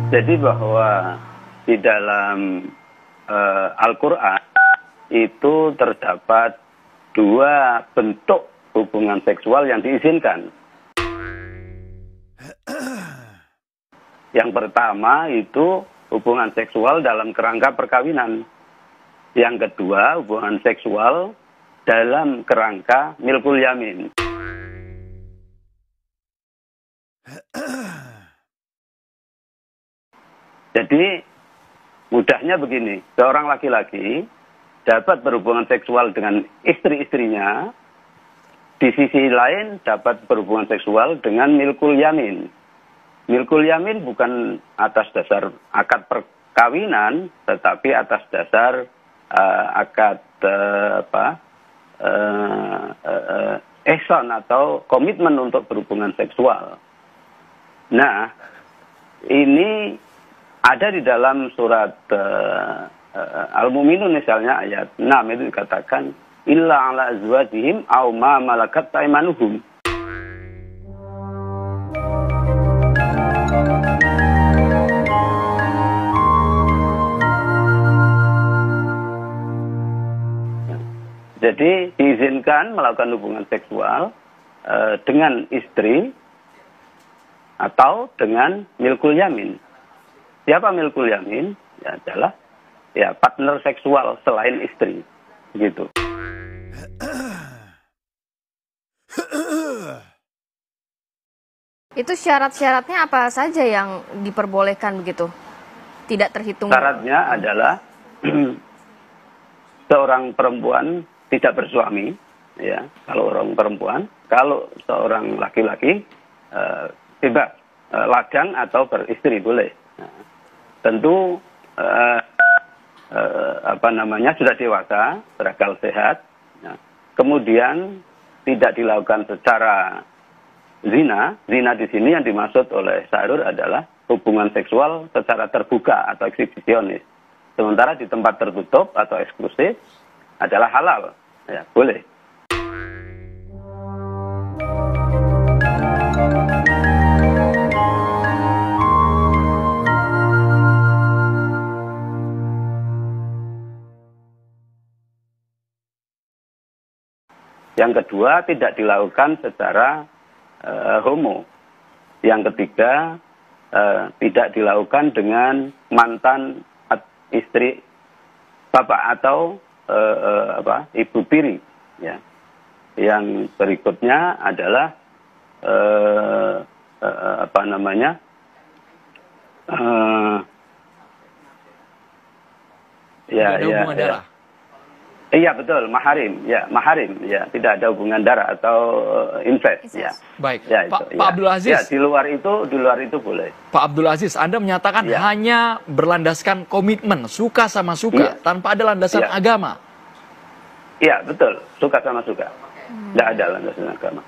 Jadi bahwa di dalam Al-Quran itu terdapat dua bentuk hubungan seksual yang diizinkan. Yang pertama itu hubungan seksual dalam kerangka perkawinan. Yang kedua hubungan seksual dalam kerangka milkul yamin. Jadi mudahnya begini, seorang laki-laki dapat berhubungan seksual dengan istri-istrinya, di sisi lain dapat berhubungan seksual dengan milkul yamin. Milkul yamin bukan atas dasar akad perkawinan, tetapi atas dasar akad ihsan atau komitmen untuk berhubungan seksual. Nah, ini ada di dalam surat Al-Mu'minun misalnya ayat 6 itu dikatakan illa ala azwajihim aw ma malakat aymanuhum. Jadi diizinkan melakukan hubungan seksual dengan istri atau dengan milkul yamin. Siapa milkul yamin? Ya adalah partner seksual selain istri, gitu. Itu syarat-syaratnya apa saja yang diperbolehkan begitu? Tidak terhitung. Syaratnya adalah seorang perempuan tidak bersuami, ya. Kalau orang perempuan, kalau seorang laki-laki bebas, lajang atau beristri boleh. Nah, tentu sudah dewasa, berakal sehat. Nah, kemudian tidak dilakukan secara zina. Zina di sini yang dimaksud oleh Syahrul adalah hubungan seksual secara terbuka atau eksibisionis. Sementara di tempat tertutup atau eksklusif adalah halal, ya boleh. Yang kedua, tidak dilakukan secara homo. Yang ketiga, tidak dilakukan dengan mantan istri bapak atau ibu tiri. Ya. Yang berikutnya adalah hubungan darah. Iya betul, maharim, tidak ada hubungan darah atau incest, ya. Baik, ya, Pak Abdul Aziz. Ya, di luar itu boleh. Pak Abdul Aziz, Anda menyatakan hanya berlandaskan komitmen, suka sama suka, tanpa ada landasan agama. Iya betul, suka sama suka, tidak ada landasan agama.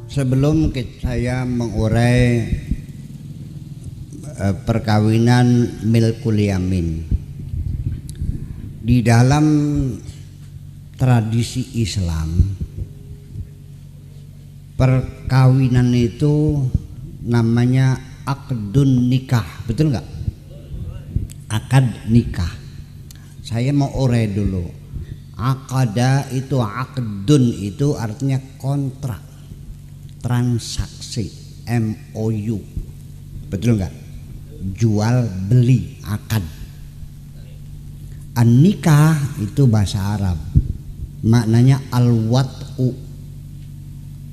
Sebelum saya mengurai perkawinan milkul yamin, di dalam tradisi Islam perkawinan itu namanya akdun nikah, betul nggak? Akad nikah. Saya mau urai dulu. Akada itu, akdun itu artinya kontrak, transaksi, MOU, betul nggak? Jual beli, akad. An-nikah itu bahasa Arab, maknanya al-wat'u.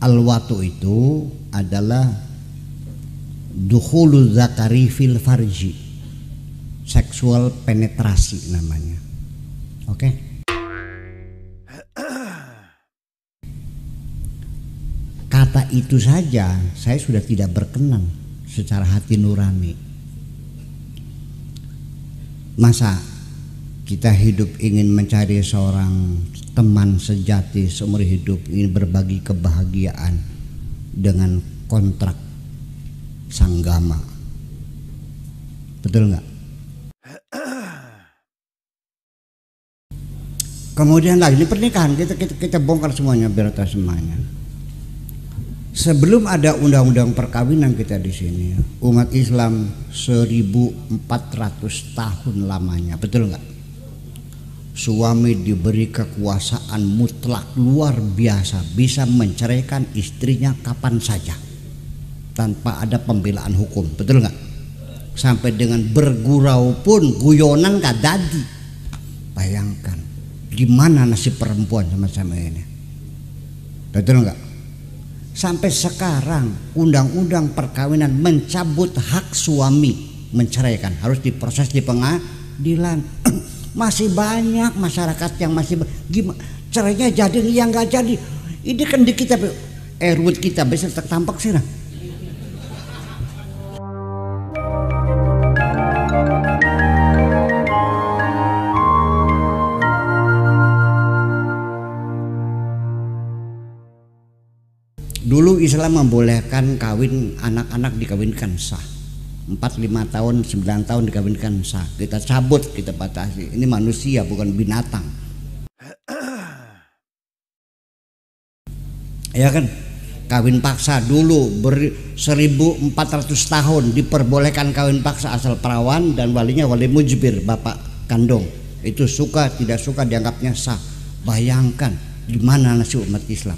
Al-wat'u itu adalah dukhulu zakari fil farji, seksual penetrasi namanya. Oke? Kata itu saja saya sudah tidak berkenan secara hati nurani. Masa kita hidup ingin mencari seorang teman sejati seumur hidup, ingin berbagi kebahagiaan dengan kontrak sanggama, betul nggak? Kemudian lagi di pernikahan kita bongkar semuanya biar tahu semuanya. Sebelum ada undang-undang perkawinan kita di sini, umat Islam 1400 tahun lamanya, betul nggak? Suami diberi kekuasaan mutlak luar biasa, bisa menceraikan istrinya kapan saja tanpa ada pembelaan hukum, betul nggak? Sampai dengan bergurau pun guyonan nggak jadi. Bayangkan gimana nasib perempuan semacam ini, betul nggak? Sampai sekarang undang-undang perkawinan mencabut hak suami menceraikan, harus diproses di pengadilan. Masih banyak masyarakat yang masih gimana caranya jadi yang nggak jadi. Ini kan di kita RUT kita bisa tertampak sih nah. Dulu Islam membolehkan kawin anak-anak dikawinkan sah. 4, 5 tahun, 9 tahun dikawinkan sah. Kita cabut, kita batasi. Ini manusia bukan binatang. Ya kan? Kawin paksa dulu 1400 tahun diperbolehkan kawin paksa asal perawan dan walinya wali mujbir, bapak kandung. Itu suka tidak suka dianggapnya sah. Bayangkan gimana nasib umat Islam.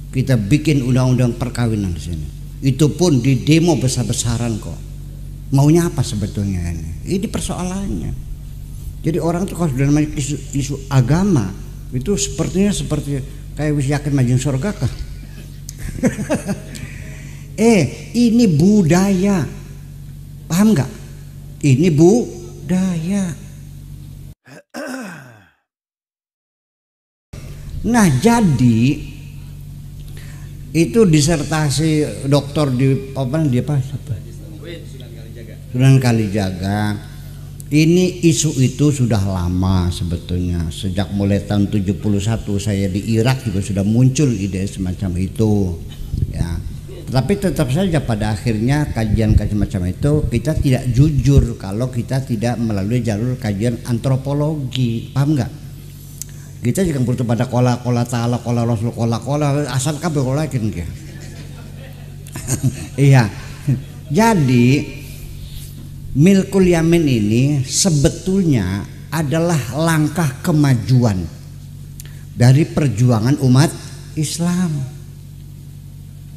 Kita bikin undang-undang perkawinan di sini. Itu pun di demo besar-besaran kok. Maunya apa sebetulnya ini? Ini persoalannya. Jadi orang tuh kalau sudah namanya isu agama itu sepertinya seperti kayak wis yakin majeng surga kah? Ini budaya. Paham nggak? Ini budaya. Nah, jadi itu disertasi doktor di Sunan Kalijaga. Ini isu itu sudah lama sebetulnya, sejak mulai tahun 71 saya di Irak juga sudah muncul ide semacam itu ya. Tapi tetap saja pada akhirnya kajian macam itu kita tidak jujur kalau kita tidak melalui jalur kajian antropologi. Paham nggak? Kita juga butuh pada kola ta'ala, kola rasul, kola asal kabeh kola yakin ya. Iya. Jadi milkul yamin ini sebetulnya adalah langkah kemajuan dari perjuangan umat Islam.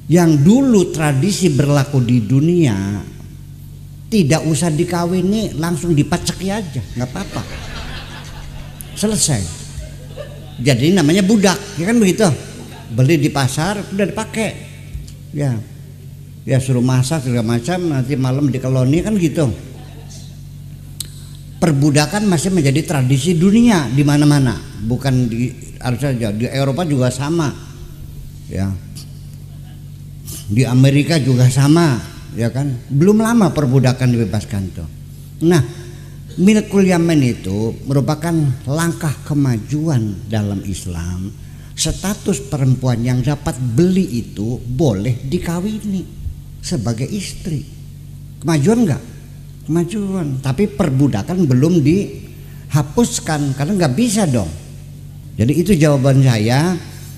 Yang dulu tradisi berlaku di dunia tidak usah dikawini, langsung dipaceki aja, nggak apa-apa. Selesai. Jadi namanya budak, ya kan begitu. Beli di pasar udah dipakai. Ya. Ya suruh masak segala macam, nanti malam dikeloni kan gitu. Perbudakan masih menjadi tradisi dunia di mana-mana, bukan di harusnya di Eropa juga sama. Ya. Di Amerika juga sama, ya kan? Belum lama perbudakan dibebaskan tuh. Nah, milkul yamin itu merupakan langkah kemajuan dalam Islam. Status perempuan yang dapat beli itu boleh dikawini sebagai istri. Kemajuan enggak? Kemajuan. Tapi perbudakan belum dihapuskan karena nggak bisa dong. Jadi itu jawaban saya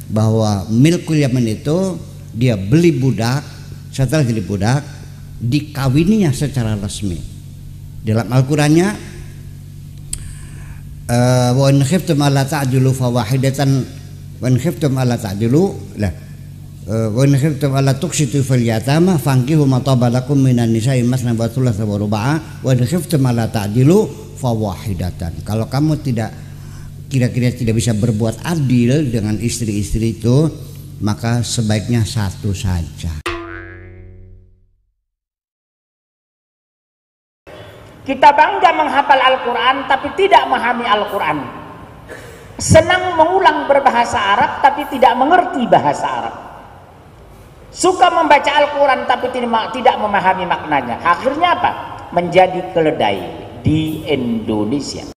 bahwa milkul yamin itu dia beli budak, setelah jadi budak dikawininya secara resmi. Dalam Al-Qur'annya wa in khiftum alla ta'dilu fawahidatan wa in khiftum alla ta'dilu la wa in khiftum alla tuqsitu fil yatama fankihu ma taba lakum minan nisa'i masna wa thulatha wa ruba'a wa in khiftum alla ta'dilu fawahidatan. Kalau kamu tidak kira-kira tidak bisa berbuat adil dengan istri-istri itu, maka sebaiknya satu saja. Kita bangga menghafal Al-Quran tapi tidak memahami Al-Quran. Senang mengulang berbahasa Arab tapi tidak mengerti bahasa Arab. Suka membaca Al-Quran tapi tidak memahami maknanya. Akhirnya apa? Menjadi keledai di Indonesia.